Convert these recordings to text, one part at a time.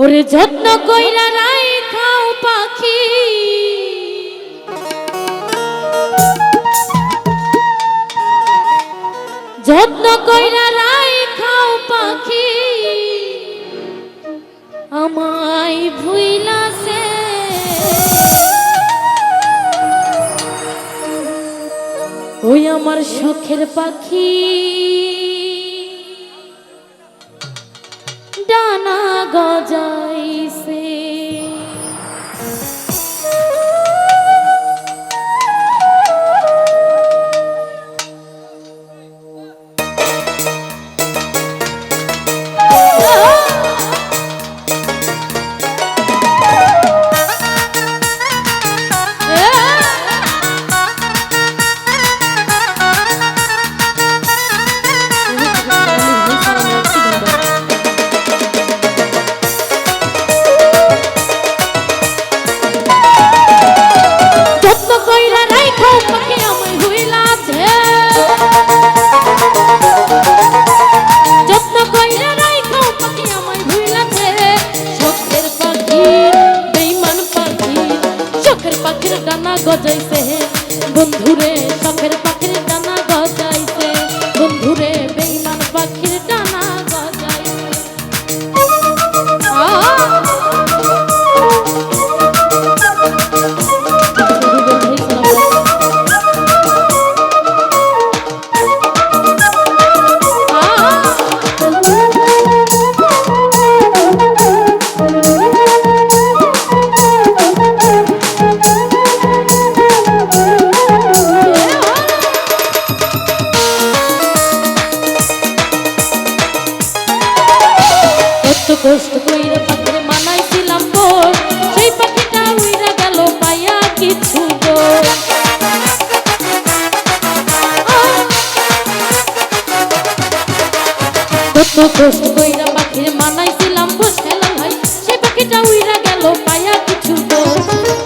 ওরে যত্ন কইরা রাইখাও পাখি, যত্ন কইরা রাইখাও পাখি, আমায় ভুইলাছে ওই আমার শখের পাখি ডানা গজাইছে। ডানা গজাইছে বন্ধুরে, শখের পাখির ডানা গজাইছে বন্ধুরে, বেঈমান পাখির ডানা গজাইছে। কষ্ট কইরা পাখিরে মানাইছিলাম তোর, সেই পাখিটা উইরা গেল পাইয়া কিছু তোর। কত কষ্ট কইরা পাখিরে মানাইছিলাম বসেলাম ভাই, সেই পাখিটা উইরা গেল পাইয়া কিছু তোর।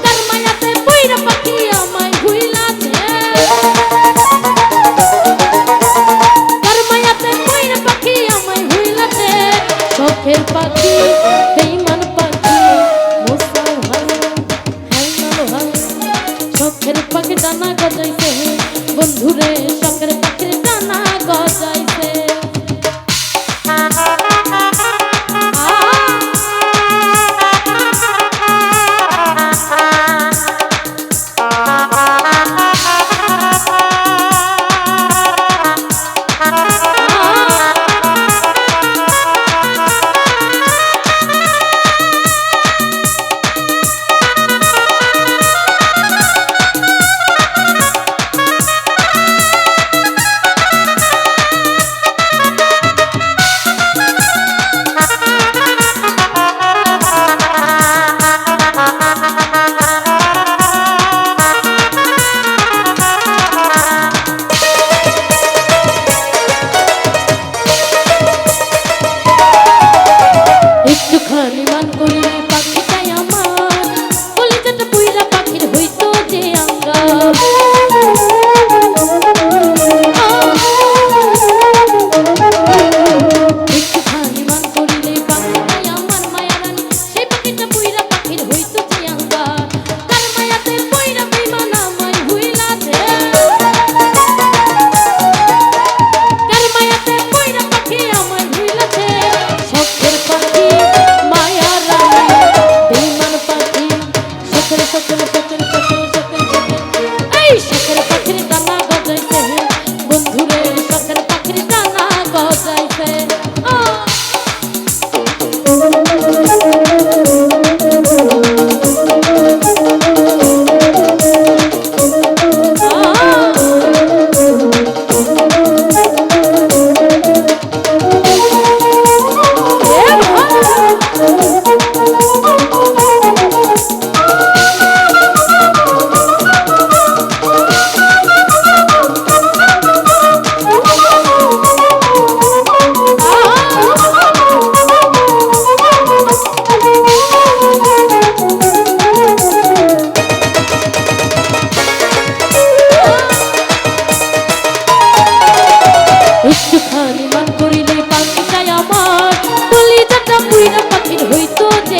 কার মায়াতে পইরা পাখি আমায় ভুইলাছে, কার মায়াতে পইরা পাখি আমায় ভুইলাছে। শখের পাখি বেঈমান পাখি মোসাও ভালো হ্যাঁ ভালো, শখের পাখি ডানা গজাইছে বন্ধুরে, শখের পাখির ডানা গজাইছে। একটুখানি মান করিলে পাখিটাই আমার, কলিজাটা পুইরা পাখির হইতো যে আঙ্গার। একটুখানি মান করিলে পাখিটাই আমার মায়ারানী, সেই পাখিটা পুইরা পাখির হইতো যে আঙ্গার। কার মায়াতে পইরা বেঈমান আমায় ভুইলাছে, কার মায়াতে পইরা পাখি আমায় ভুইলাছে। শখের পাখি শখের পাখির ডানা গজাইছে বন্ধুরে, শখের পাখির ডানা গজাইছে। একটুখানি মান করিলে পাখিটাই আমার, কলিজাটা পুইরা পাখির হইতো যে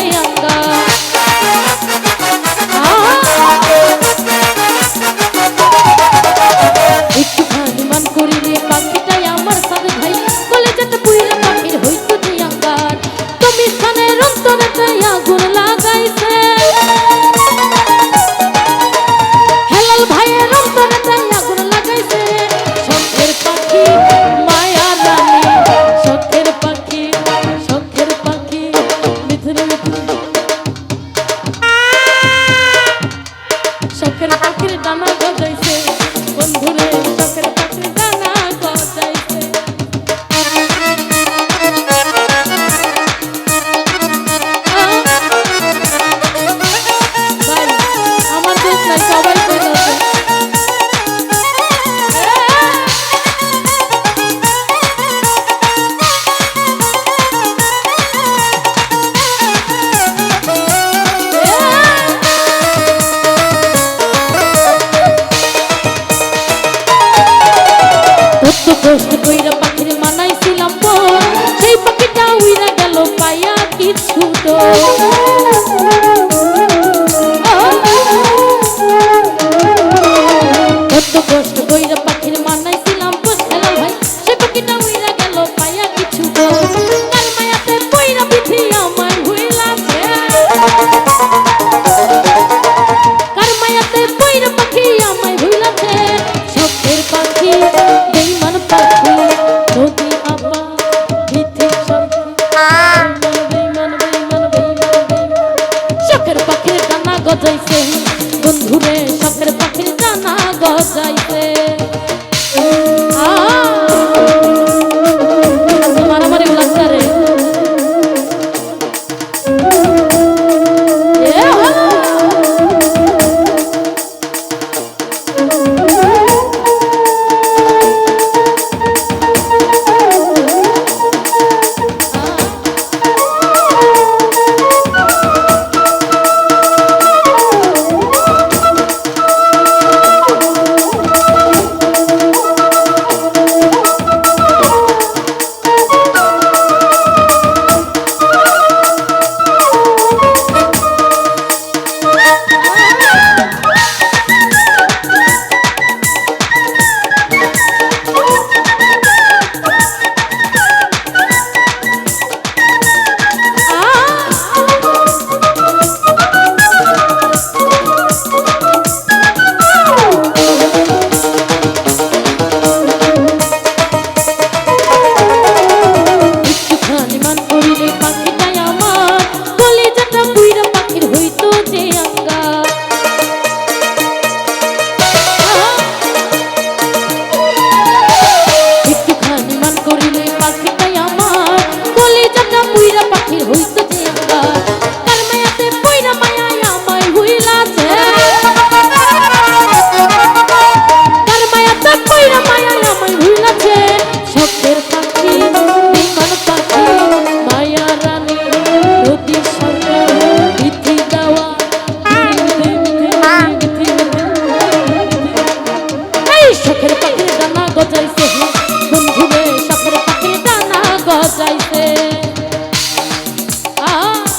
কত কষ্ট কইরা পাখির মানাইছিলাম বই, সেই পাখিটা উইরা গেল পাইয়া কিছু তো।